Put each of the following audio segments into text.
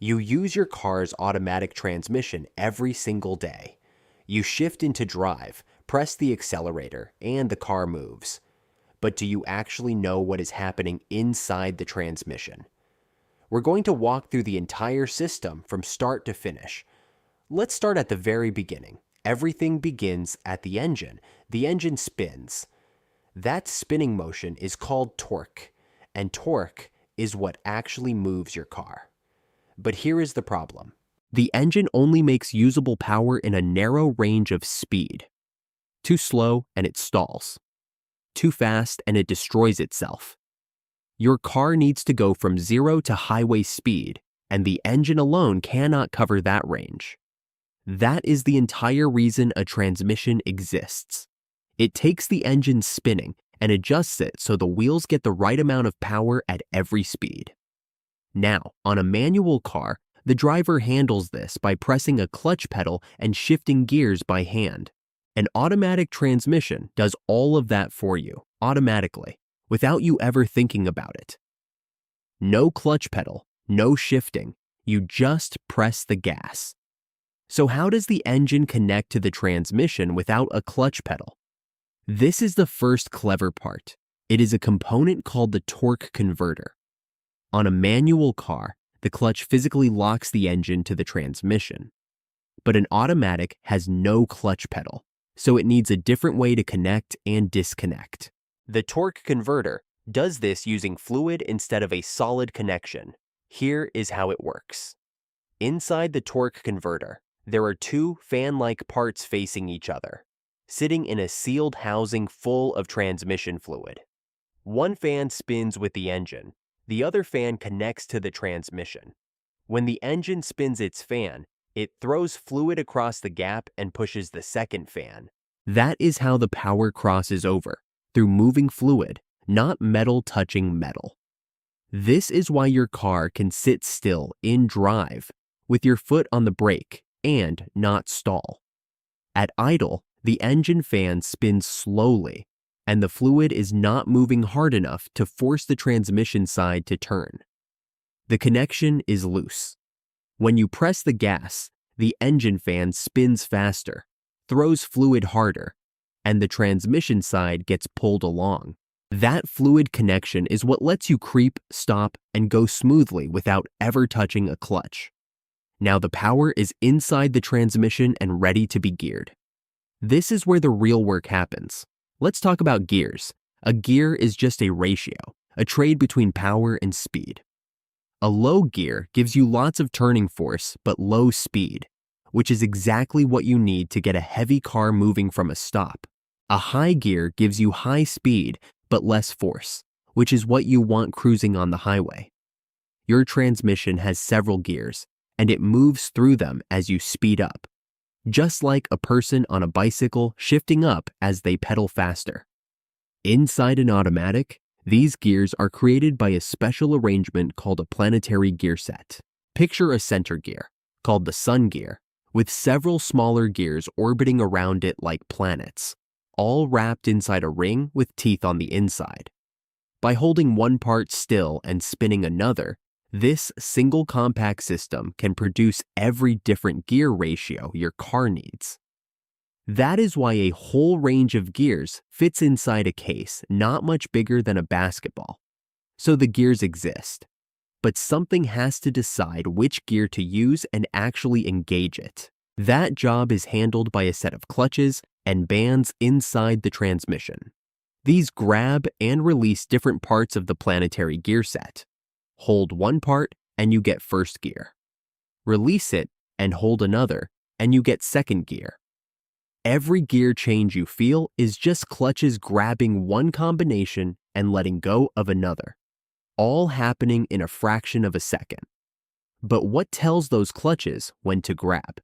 You use your car's automatic transmission every single day. You shift into drive, press the accelerator, and the car moves. But do you actually know what is happening inside the transmission? We're going to walk through the entire system from start to finish. Let's start at the very beginning. Everything begins at the engine. The engine spins. That spinning motion is called torque, and torque is what actually moves your car. But here is the problem. The engine only makes usable power in a narrow range of speed. Too slow and it stalls. Too fast and it destroys itself. Your car needs to go from 0 to highway speed, and the engine alone cannot cover that range. That is the entire reason a transmission exists. It takes the engine spinning and adjusts it so the wheels get the right amount of power at every speed. Now, on a manual car, the driver handles this by pressing a clutch pedal and shifting gears by hand. An automatic transmission does all of that for you, automatically, without you ever thinking about it. No clutch pedal, no shifting, you just press the gas. So how does the engine connect to the transmission without a clutch pedal? This is the first clever part. It is a component called the torque converter. On a manual car, the clutch physically locks the engine to the transmission. But an automatic has no clutch pedal, so it needs a different way to connect and disconnect. The torque converter does this using fluid instead of a solid connection. Here is how it works. Inside the torque converter, there are two fan-like parts facing each other, sitting in a sealed housing full of transmission fluid. One fan spins with the engine. The other fan connects to the transmission. When the engine spins its fan, it throws fluid across the gap and pushes the second fan. That is how the power crosses over, through moving fluid, not metal touching metal. This is why your car can sit still in drive, with your foot on the brake, and not stall. At idle, the engine fan spins slowly, and the fluid is not moving hard enough to force the transmission side to turn. The connection is loose. When you press the gas, the engine fan spins faster, throws fluid harder, and the transmission side gets pulled along. That fluid connection is what lets you creep, stop, and go smoothly without ever touching a clutch. Now the power is inside the transmission and ready to be geared. This is where the real work happens. Let's talk about gears. A gear is just a ratio, a trade between power and speed. A low gear gives you lots of turning force but low speed, which is exactly what you need to get a heavy car moving from a stop. A high gear gives you high speed but less force, which is what you want cruising on the highway. Your transmission has several gears, and it moves through them as you speed up, just like a person on a bicycle shifting up as they pedal faster. Inside an automatic, these gears are created by a special arrangement called a planetary gear set. Picture a center gear, called the sun gear, with several smaller gears orbiting around it like planets, all wrapped inside a ring with teeth on the inside. By holding one part still and spinning another, this single compact system can produce every different gear ratio your car needs. That is why a whole range of gears fits inside a case not much bigger than a basketball. So the gears exist, but something has to decide which gear to use and actually engage it. That job is handled by a set of clutches and bands inside the transmission. These grab and release different parts of the planetary gear set. Hold one part and you get first gear. Release it and hold another and you get second gear. Every gear change you feel is just clutches grabbing one combination and letting go of another, all happening in a fraction of a second. But what tells those clutches when to grab?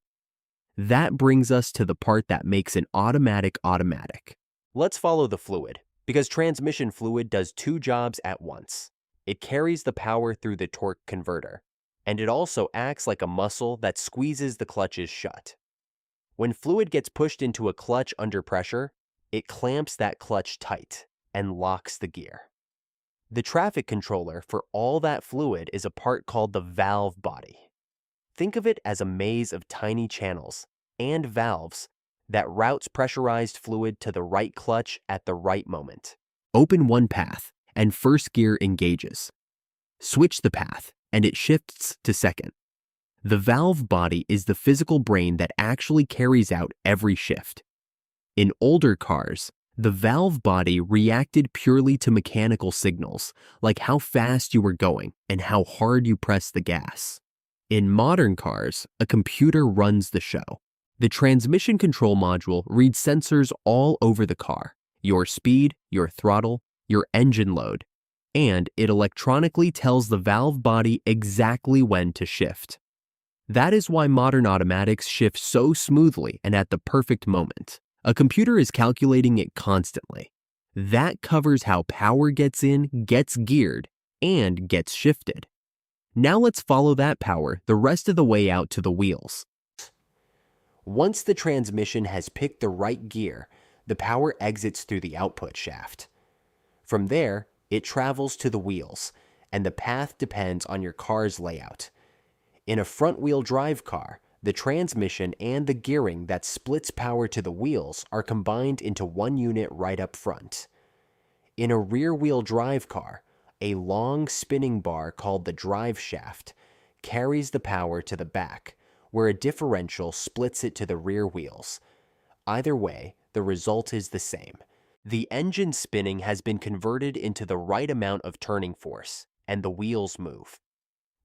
That brings us to the part that makes an automatic automatic. Let's follow the fluid, because transmission fluid does two jobs at once. It carries the power through the torque converter, and it also acts like a muscle that squeezes the clutches shut. When fluid gets pushed into a clutch under pressure, it clamps that clutch tight and locks the gear. The traffic controller for all that fluid is a part called the valve body. Think of it as a maze of tiny channels and valves that routes pressurized fluid to the right clutch at the right moment. Open one path, and first gear engages. Switch the path, and it shifts to second. The valve body is the physical brain that actually carries out every shift. In older cars, the valve body reacted purely to mechanical signals, like how fast you were going and how hard you pressed the gas. In modern cars, a computer runs the show. The transmission control module reads sensors all over the car: your speed, your throttle, your engine load, and it electronically tells the valve body exactly when to shift. That is why modern automatics shift so smoothly and at the perfect moment. A computer is calculating it constantly. That covers how power gets in, gets geared, and gets shifted. Now let's follow that power the rest of the way out to the wheels. Once the transmission has picked the right gear, the power exits through the output shaft. From there, it travels to the wheels, and the path depends on your car's layout. In a front-wheel drive car, the transmission and the gearing that splits power to the wheels are combined into one unit right up front. In a rear-wheel drive car, a long spinning bar called the drive shaft carries the power to the back, where a differential splits it to the rear wheels. Either way, the result is the same. The engine spinning has been converted into the right amount of turning force, and the wheels move.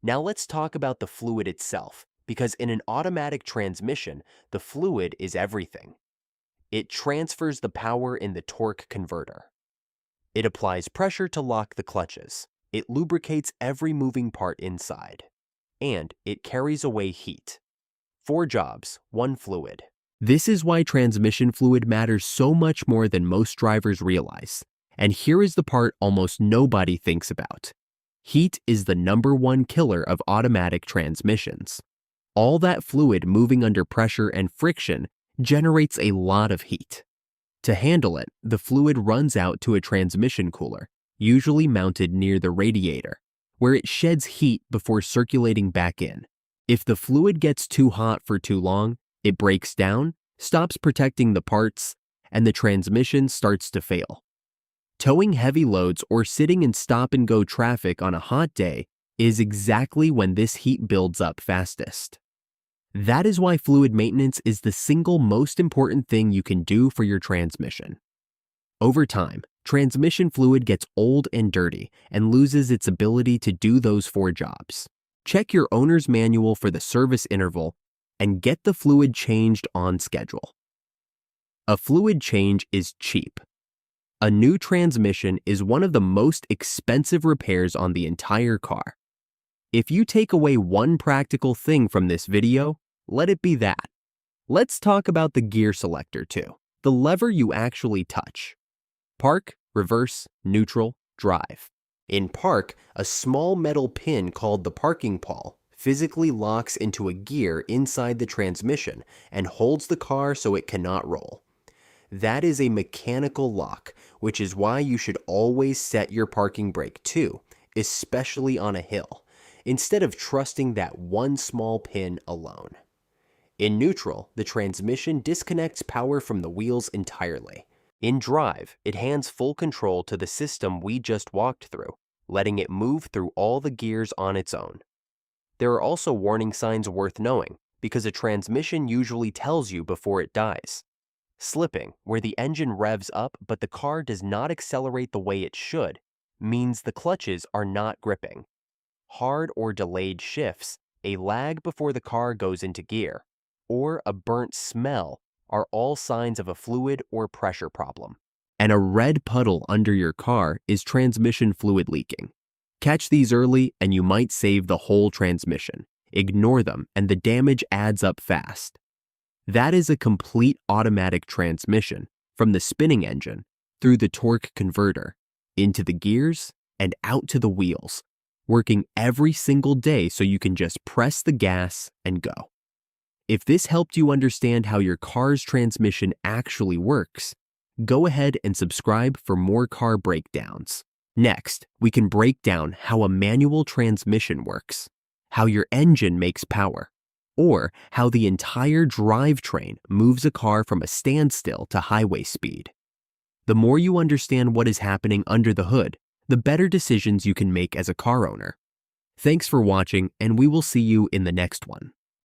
Now let's talk about the fluid itself, because in an automatic transmission, the fluid is everything. It transfers the power in the torque converter. It applies pressure to lock the clutches. It lubricates every moving part inside. And it carries away heat. 4 jobs, 1 fluid. This is why transmission fluid matters so much more than most drivers realize. And here is the part almost nobody thinks about. Heat is the #1 killer of automatic transmissions. All that fluid moving under pressure and friction generates a lot of heat. To handle it, the fluid runs out to a transmission cooler, usually mounted near the radiator, where it sheds heat before circulating back in. If the fluid gets too hot for too long, it breaks down, stops protecting the parts, and the transmission starts to fail. Towing heavy loads or sitting in stop-and-go traffic on a hot day is exactly when this heat builds up fastest. That is why fluid maintenance is the single most important thing you can do for your transmission. Over time, transmission fluid gets old and dirty and loses its ability to do those 4 jobs. Check your owner's manual for the service interval and get the fluid changed on schedule. A fluid change is cheap. A new transmission is one of the most expensive repairs on the entire car. If you take away one practical thing from this video, let it be that. Let's talk about the gear selector too, the lever you actually touch. Park, reverse, neutral, drive. In park, a small metal pin called the parking pawl physically locks into a gear inside the transmission and holds the car so it cannot roll. That is a mechanical lock, which is why you should always set your parking brake too, especially on a hill, instead of trusting that one small pin alone. In neutral, the transmission disconnects power from the wheels entirely. In drive, it hands full control to the system we just walked through, letting it move through all the gears on its own. There are also warning signs worth knowing, because a transmission usually tells you before it dies. Slipping, where the engine revs up but the car does not accelerate the way it should, means the clutches are not gripping. Hard or delayed shifts, a lag before the car goes into gear, or a burnt smell are all signs of a fluid or pressure problem. And a red puddle under your car is transmission fluid leaking. Catch these early and you might save the whole transmission. Ignore them and the damage adds up fast. That is a complete automatic transmission from the spinning engine through the torque converter, into the gears, and out to the wheels, working every single day so you can just press the gas and go. If this helped you understand how your car's transmission actually works, go ahead and subscribe for more car breakdowns. Next, we can break down how a manual transmission works, how your engine makes power, or how the entire drivetrain moves a car from a standstill to highway speed. The more you understand what is happening under the hood, the better decisions you can make as a car owner. Thanks for watching, and we will see you in the next one.